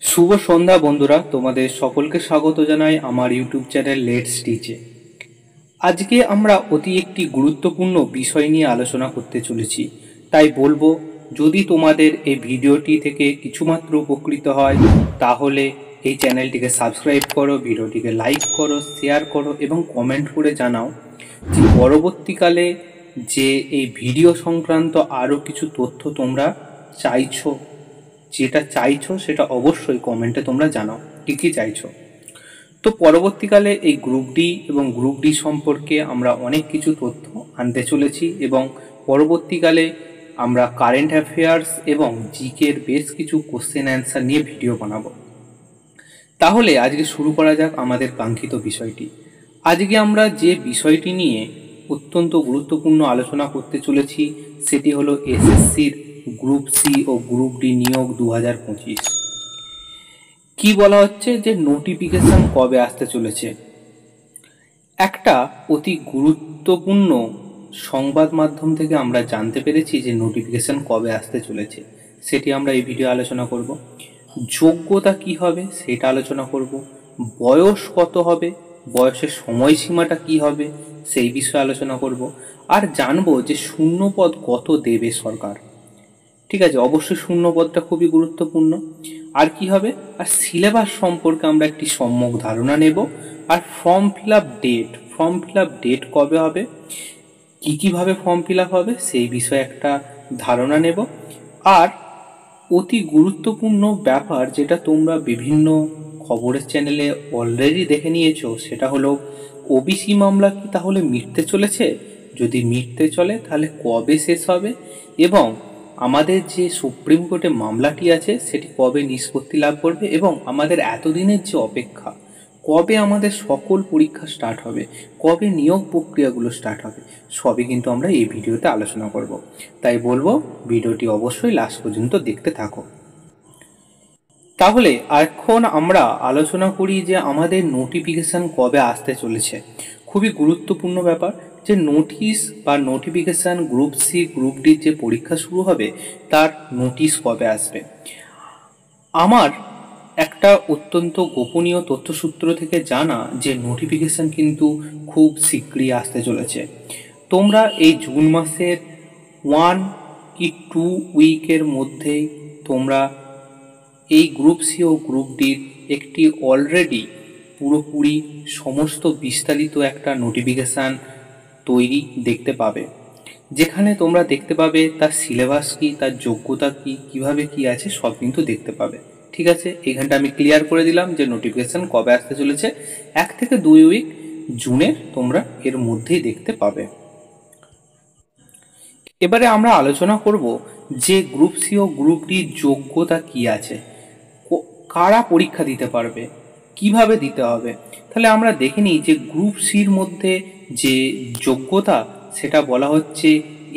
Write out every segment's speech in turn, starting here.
শুভ সন্ধ্যা বন্ধুরা, তোমাদের সকলকে স্বাগত জানাই আমার ইউটিউব চ্যানেল লেটস টিচে। আজকে আমরা অতি একটি গুরুত্বপূর্ণ বিষয় নিয়ে আলোচনা করতে চলেছি। তাই বলবো, যদি তোমাদের এই ভিডিওটি থেকে কিছুমাত্র উপকৃত হয় তাহলে এই চ্যানেলটিকে সাবস্ক্রাইব করো, ভিডিওটিকে লাইক করো, শেয়ার করো এবং কমেন্ট করে জানাও যে পরবর্তীকালে যে এই ভিডিও সংক্রান্ত আরও কিছু তথ্য তোমরা চাইছো। যেটা চাইছো সেটা অবশ্যই কমেন্টে তোমরা জানাও কী কী চাইছো। তো পরবর্তীকালে এই গ্রুপ ডি এবং গ্রুপ ডি সম্পর্কে আমরা অনেক কিছু তথ্য আনতে চলেছি এবং পরবর্তীকালে আমরা কারেন্ট অ্যাফেয়ার্স এবং জিকের বেশ কিছু কোশ্চেন অ্যান্সার নিয়ে ভিডিও বানাবো। তাহলে আজকে শুরু করা যাক আমাদের কাঙ্ক্ষিত বিষয়টি। আজকে আমরা যে বিষয়টি নিয়ে অত্যন্ত গুরুত্বপূর্ণ আলোচনা করতে চলেছি সেটি হলো এসএসসির গ্রুপ সি ও গ্রুপ ডি নিয়োগ 2025। কি বলা হচ্ছে যে নোটিফিকেশন কবে আসতে চলেছে। একটা অতি গুরুত্বপূর্ণ সংবাদ মাধ্যম থেকে আমরা জানতে পেরেছি যে নোটিফিকেশন কবে আসতে চলেছে, সেটি আমরা এই ভিডিও আলোচনা করব। যোগ্যতা কি হবে সেটা আলোচনা করব। বয়স কত হবে, বয়সের সময়সীমাটা কি হবে সেই বিষয়ে আলোচনা করব। আর জানবো যে শূন্যপদ কত দেবে সরকার। ঠিক আছে, অবশ্যই শূন্যপদটা খুবই গুরুত্বপূর্ণ। আর কি হবে, আর সিলেবাস সম্পর্কে আমরা একটি সম্যক ধারণা নেব। আর ফর্ম ফিল আপ ডেট কবে হবে, কীভাবে ফর্ম ফিল আপ হবে সেই বিষয়ে একটা ধারণা নেব। আর অতি গুরুত্বপূর্ণ ব্যাপার যেটা তোমরা বিভিন্ন খবরের চ্যানেলে অলরেডি দেখে নিয়েছো, সেটা হলো ওবিসি মামলা কি তাহলে মিটতে চলেছে? যদি মিটতে চলে তাহলে কবে শেষ হবে, এবং আমাদের যে সুপ্রিম কোর্টে মামলাটি আছে সেটি কবে নিষ্পত্তি লাভ করবে, এবং আমাদের এতদিনের যে অপেক্ষা কবে আমাদের সকল পরীক্ষা স্টার্ট হবে, কবে নিয়োগ প্রক্রিয়াগুলো স্টার্ট হবে, সবই কিন্তু আমরা এই ভিডিওতে আলোচনা করব। তাই বলবো ভিডিওটি অবশ্যই লাস্ট পর্যন্ত দেখতে থাকো। তাহলে এখন আমরা আলোচনা করি যে আমাদের নোটিফিকেশান কবে আসতে চলেছে। খুবই গুরুত্বপূর্ণ ব্যাপার যে নোটিশ বা নোটিফিকেশান গ্রুপ সি গ্রুপ ডির যে পরীক্ষা শুরু হবে তার নোটিশ কবে আসবে। আমার একটা অত্যন্ত গোপনীয় তথ্যসূত্র থেকে জানা যে নোটিফিকেশান কিন্তু খুব শীঘ্রই আসতে চলেছে। তোমরা এই জুন মাসের 1 কি 2 উইকের মধ্যেই তোমরা এই গ্রুপ সি ও গ্রুপ ডির একটি অলরেডি পুরোপুরি সমস্ত বিস্তারিত একটা নোটিফিকেশান তৈরি দেখতে পাবে, যেখানে তোমরা দেখতে পাবে তার সিলেবাস কি, তার যোগ্যতা কি, কিভাবে কি আছে সব কিন্তু দেখতে পাবে। ঠিক আছে, এখানটা আমি ক্লিয়ার করে দিলাম যে নোটিফিকেশান কবে আসতে চলেছে। 1 থেকে 2 উইক জুনের তোমরা এর মধ্যেই দেখতে পাবে। এবারে আমরা আলোচনা করব যে গ্রুপ সি ও গ্রুপ ডির যোগ্যতা কি আছে, কারা পরীক্ষা দিতে পারবে, কিভাবে দিতে হবে। তাহলে আমরা দেখে নিই যে গ্রুপ সির মধ্যে যে যোগ্যতা সেটা বলা হচ্ছে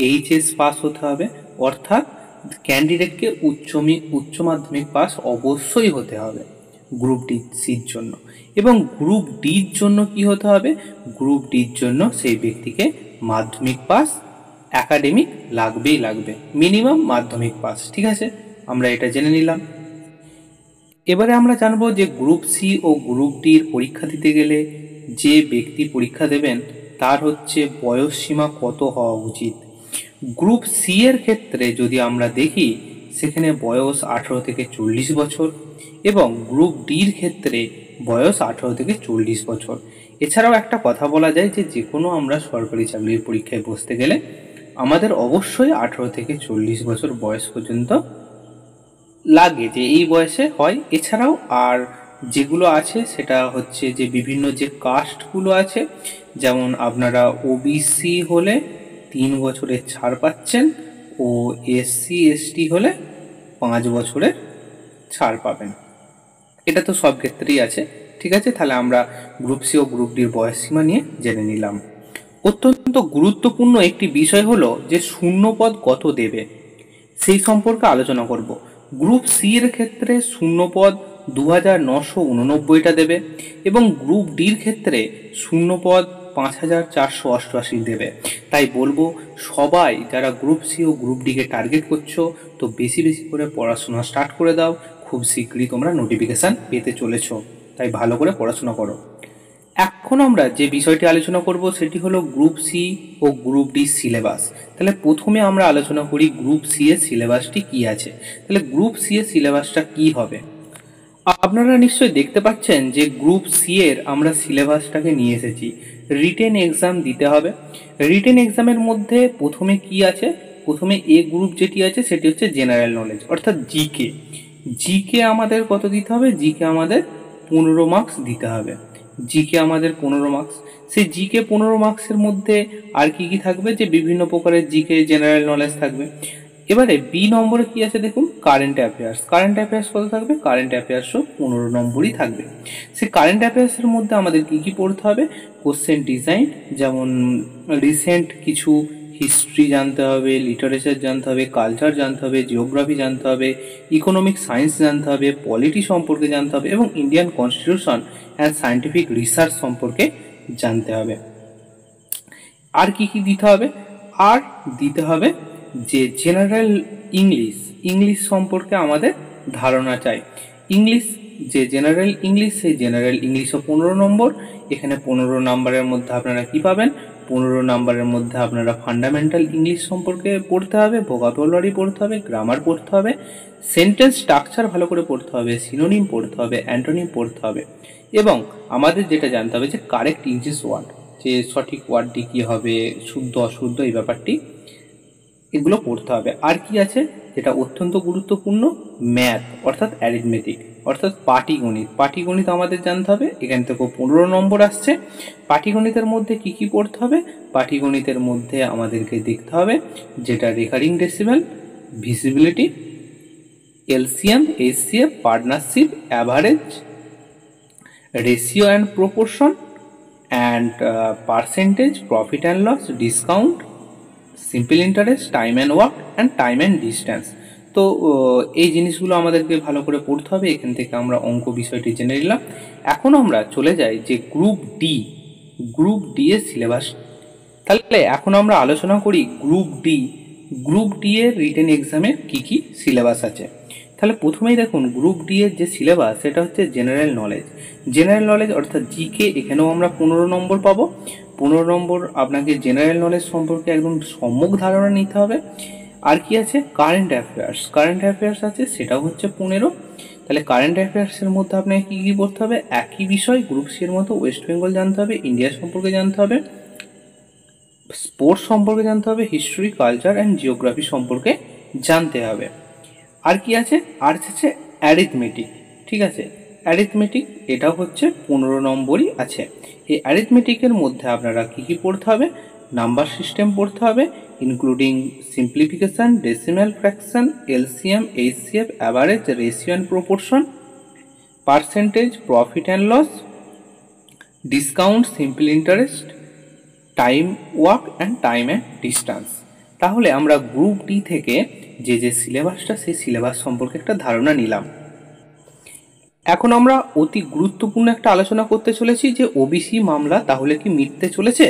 এইচএস পাস হতে হবে, অর্থাৎ ক্যান্ডিডেটকে উচ্চ মাধ্যমিক পাস অবশ্যই হতে হবে গ্রুপ ডি সির জন্য। এবং গ্রুপ ডির জন্য কি হতে হবে, গ্রুপ ডির জন্য সেই ব্যক্তিকে মাধ্যমিক পাস একাডেমিক লাগবে, মিনিমাম মাধ্যমিক পাস। ঠিক আছে, আমরা এটা জেনে নিলাম। এবারে আমরা জানবো যে গ্রুপ সি ও গ্রুপ ডির পরীক্ষা দিতে গেলে যে ব্যক্তি পরীক্ষা দেবেন তার হচ্ছে বয়স সীমা কত হওয়া উচিত। গ্রুপ সি এর ক্ষেত্রে যদি আমরা দেখি সেখানে বয়স 18 থেকে 40 বছর, এবং গ্রুপ ডির ক্ষেত্রে বয়স 18 থেকে 40 বছর। এছাড়াও একটা কথা বলা যায় যে কোনো আমরা সরকারি চাকরির পরীক্ষায় বসতে গেলে আমাদের অবশ্যই 18 থেকে 40 বছর বয়স পর্যন্ত লাগে, যে এই বয়সে হয়। এছাড়াও আর যেগুলো আছে সেটা হচ্ছে যে বিভিন্ন যে কাস্টগুলো আছে, যেমন আপনারা ওবিসি হলে 3 বছরের ছাড় পাচ্ছেন ও এসসি এসটি হলে 5 বছরের ছাড় পাবেন। এটা তো সব ক্ষেত্রেই আছে। ঠিক আছে, তাহলে আমরা গ্রুপ সি ও গ্রুপ ডির বয়স সীমা নিয়ে জেনে নিলাম। অত্যন্ত গুরুত্বপূর্ণ একটি বিষয় হলো যে শূন্যপদ কত দেবে সেই সম্পর্কে আলোচনা করব। গ্রুপ সি এর ক্ষেত্রে শূন্যপদ 2989টা দেবে, এবং গ্রুপ ডির ক্ষেত্রে শূন্যপদ 5488 দেবে। তাই বলবো সবাই যারা গ্রুপ সি ও গ্রুপ ডিকে টার্গেট করছো তো বেশি করে পড়াশোনা স্টার্ট করে দাও। খুব শীঘ্রই তোমরা নোটিফিকেশান পেতে চলেছ, তাই ভালো করে পড়াশোনা করো। এখন আমরা যে বিষয়টি আলোচনা করব সেটি হলো গ্রুপ সি ও গ্রুপ ডি সিলেবাস। তাহলে প্রথমে আমরা আলোচনা করি গ্রুপ সি এর সিলেবাসটি কি আছে। তাহলে গ্রুপ সি এর সিলেবাসটা কি হবে? আপনারা নিশ্চয়ই দেখতে পাচ্ছেন যে গ্রুপ সি এর আমরা সিলেবাসটাকে নিয়ে এসেছি। রিটেন এক্সাম দিতে হবে। রিটেন এক্সামের মধ্যে প্রথমে কি আছে? প্রথমে এ গ্রুপ যেটি আছে সেটি হচ্ছে জেনারেল নলেজ, অর্থাৎ জিকে। জিকে আমাদের কত দিতে হবে? জিকে আমাদের 15 মার্কস দিতে হবে। জিকে আমাদের 15 মার্কস। সেই জিকে 15 মার্কসের মধ্যে আর কি কি থাকবে? যে বিভিন্ন প্রকারের জিকে জেনারেল নলেজ থাকবে। এবারে বি নম্বরে কি আছে দেখুন, কারেন্ট অ্যাফেয়ার্স। কারেন্ট অ্যাফেয়ার্স কত থাকবে? কারেন্ট অ্যাফেয়ার্সও 15 নম্বরই থাকবে। সেই কারেন্ট অ্যাফেয়ার্সের মধ্যে আমাদের কি কি পড়তে হবে? কোশ্চেন ডিজাইন, যেমন রিসেন্ট কিছু হিস্ট্রি জানতে হবে, লিটারেচার জানতে হবে, কালচার জানতে হবে, জিওগ্রাফি জানতে হবে, ইকোনমিক সায়েন্স জানতে হবে, পলিটি সম্পর্কে জানতে হবে এবং Indian constitution and scientific research সম্পর্কে জানতে হবে। আর কি কি দিতে হবে? আর দিতে হবে যে জেনারেল ইংলিশ, ইংলিশ সম্পর্কে আমাদের ধারণা চাই। ইংলিশ, যে জেনারেল ইংলিশ, সেই জেনারেল ইংলিশও 15 নম্বর। এখানে 15 নম্বরের মধ্যে আপনারা কি পাবেন? 15 নম্বরের মধ্যে আপনারা ফান্ডামেন্টাল ইংলিশ সম্পর্কে পড়তে হবে, ভোকাবুলারি পড়তে হবে, গ্রামার পড়তে হবে, সেন্টেন্স স্ট্রাকচার ভালো করে পড়তে হবে, সিনোনিম পড়তে হবে, অ্যান্টোনিম পড়তে হবে এবং আমাদের যেটা জানতে হবে যে কারেক্ট ইংলিশ ওয়ার্ড, যে সঠিক ওয়ার্ডটি কী হবে, শুদ্ধ অশুদ্ধ এই ব্যাপারটি, এগুলো পড়তে হবে। আর কি আছে যেটা অত্যন্ত গুরুত্বপূর্ণ? ম্যাথ, অর্থাৎ অ্যারিথমেটিক, অর্থাৎ পাটিগণিত। পাটিগণিত আমাদের জানতে হবে, এখান থেকেও 15 নম্বর আসছে। পাটিগণিতের মধ্যে কি কি পড়তে হবে? পাটিগণিতের মধ্যে আমাদেরকে দেখতে হবে যেটা recurring decimal, divisibility, LCM, HCF, partnership, average, ratio and proportion, and percentage, profit and loss, discount, simple interest, time and work and time and distance. তো এই জিনিসগুলো আমাদেরকে ভালো করে পড়তে হবে। এখান থেকে আমরা অঙ্ক বিষয়টি জেনে নিলাম। এখন আমরা চলে যাই যে গ্রুপ ডি, গ্রুপ ডি এর সিলেবাস। তাহলে এখন আমরা আলোচনা করি গ্রুপ ডি। গ্রুপ ডি এর রিটেন এক্সামের কি কি সিলেবাস আছে। তাহলে প্রথমেই দেখুন গ্রুপ ডি এর যে সিলেবাস সেটা হচ্ছে জেনারেল নলেজ। জেনারেল নলেজ অর্থাৎ জিকে, এখানেও আমরা 15 নম্বর পাবো। 15 নম্বর আপনাকে জেনারেল নলেজ সম্পর্কে একদম সম্যক ধারণা নিতে হবে। আর কি আছে? Current affairs. কারেন্ট অ্যাফেয়ার্স আছে, সেটাও হচ্ছে 15। তাহলে কারেন্ট অ্যাফেয়ার্সের মধ্যে আপনাকে কী কী পড়তে হবে? একই বিষয় গ্রুপ সি এর মতো ওয়েস্ট বেঙ্গল জানতে হবে, ইন্ডিয়া সম্পর্কে জানতে হবে, স্পোর্টস সম্পর্কে জানতে হবে, হিস্ট্রি, কালচার অ্যান্ড জিওগ্রাফি সম্পর্কে জানতে হবে। আর কি আছে? আর আছে অ্যারিথমেটিক। ঠিক আছে, অ্যারিথমেটিক এটাও হচ্ছে 15 নম্বরই আছে। এই অ্যারিথমেটিকের মধ্যে আপনারা কী কী পড়তে হবে? নাম্বার সিস্টেম পড়তে হবে, including simplification, decimal fraction, LCM, HCF, average, ratio and proportion, percentage, profit and loss, discount, simple interest, time work and time and distance. তাহলে আমরা গ্রুপ ডি থেকে যে যে সিলেবাসটা, সেই সিলেবাস সম্পর্কে একটা ধারণা নিলাম। এখন আমরা অতি গুরুত্বপূর্ণ একটা আলোচনা করতে চলেছি যে ওবিসি মামলা তাহলে কি মিটতে চলেছে।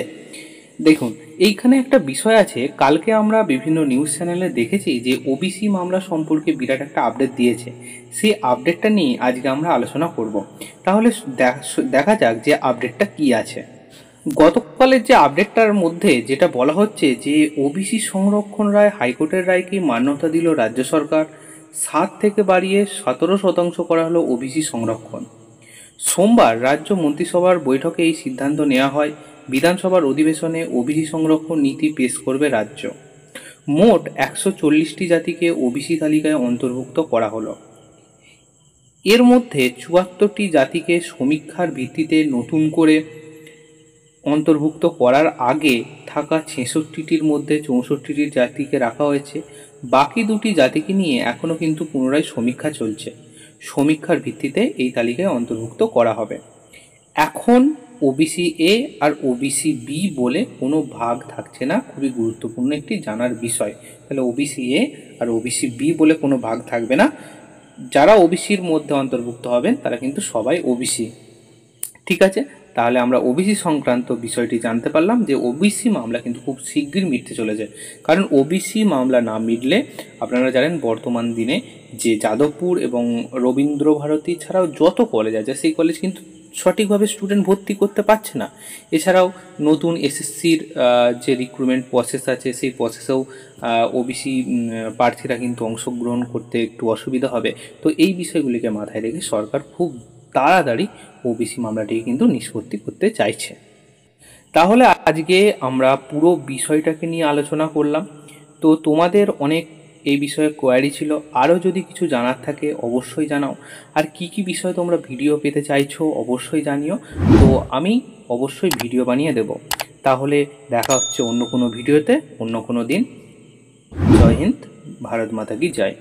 দেখুন, এইখানে একটা বিষয় আছে। কালকে আমরা বিভিন্ন নিউজ চ্যানেলে দেখেছি যে ওবিসি মামলা সম্পর্কে বিরাট একটা আপডেট দিয়েছে। সেই আপডেটটা নিয়ে আজকে আমরা আলোচনা করব। তাহলে দেখা যাক যে আপডেটটা কি আছে। গতকালের যে আপডেটটার মধ্যে যেটা বলা হচ্ছে যে ওবিসি সংরক্ষণ রায়, হাইকোর্টের রায়কে মান্যতা দিল রাজ্য সরকার। 7 থেকে বাড়িয়ে 17% করা হলো ওবিসি সংরক্ষণ। সোমবার রাজ্য মন্ত্রিসভার বৈঠকে এই সিদ্ধান্ত নেওয়া হয়। বিধানসভার অধিবেশনে ওবিসি সংরক্ষণ নীতি পেশ করবে রাজ্য। মোট 140টি জাতিকে ওবিসি তালিকায় অন্তর্ভুক্ত করা হলো। এর মধ্যে 74টি জাতিকে সমীক্ষার ভিত্তিতে নতুন করে অন্তর্ভুক্ত করার আগে থাকা 66টির মধ্যে 64টি জাতিকে রাখা হয়েছে। বাকি 2টি জাতিকে নিয়ে এখনও কিন্তু পুনরায় সমীক্ষা চলছে। সমীক্ষার ভিত্তিতে এই তালিকায় অন্তর্ভুক্ত করা হবে। এখন ওবিসি এ আর ওবিসি বি বলে কোনো ভাগ থাকছে না, খুবই গুরুত্বপূর্ণ একটি জানার বিষয়। তাহলে ওবিসি এ আর ওবিসি বি বলে কোনো ভাগ থাকবে না। যারা ওবিসির মধ্যে অন্তর্ভুক্ত হবেন তারা কিন্তু সবাই ওবিসি। ঠিক আছে, তাহলে আমরা ওবিসি সংক্রান্ত বিষয়টি জানতে পারলাম যে ওবিসি মামলা কিন্তু খুব শীঘ্রই মিটতে চলেছে। কারণ ওবিসি মামলা না মিটলে আপনারা জানেন বর্তমান দিনে যে যাদবপুর এবং রবীন্দ্রভারতী ছাড়াও যত কলেজ আছে সেই কলেজ কিন্তু সঠিকভাবে স্টুডেন্ট ভর্তি করতে পারছে না। এছাড়াও নতুন এসএসসির যে রিক্রুটমেন্ট প্রসেস আছে সেই প্রসেসেও ওবিসি প্রার্থীরা কিন্তু অংশগ্রহণ করতে একটু অসুবিধা হবে। তো এই বিষয়গুলিকে মাথায় রেখে সরকার খুব তাড়াতাড়ি ওবিসি মামলাটিকে কিন্তু নিষ্পত্তি করতে চাইছে। তাহলে আজকে আমরা পুরো বিষয়টাকে নিয়ে আলোচনা করলাম। তো তোমাদের অনেক এই বিষয়ে কোয়ারি ছিল, আরও যদি কিছু জানার থাকে অবশ্যই জানাও। আর কি কি বিষয় তোমরা ভিডিও পেতে চাইছো অবশ্যই জানিও, তো আমি অবশ্যই ভিডিও বানিয়ে দেব। তাহলে দেখা হচ্ছে অন্য কোনো ভিডিওতে অন্য কোনো দিন। জয় হিন্দ, ভারত মাতা কি জয়।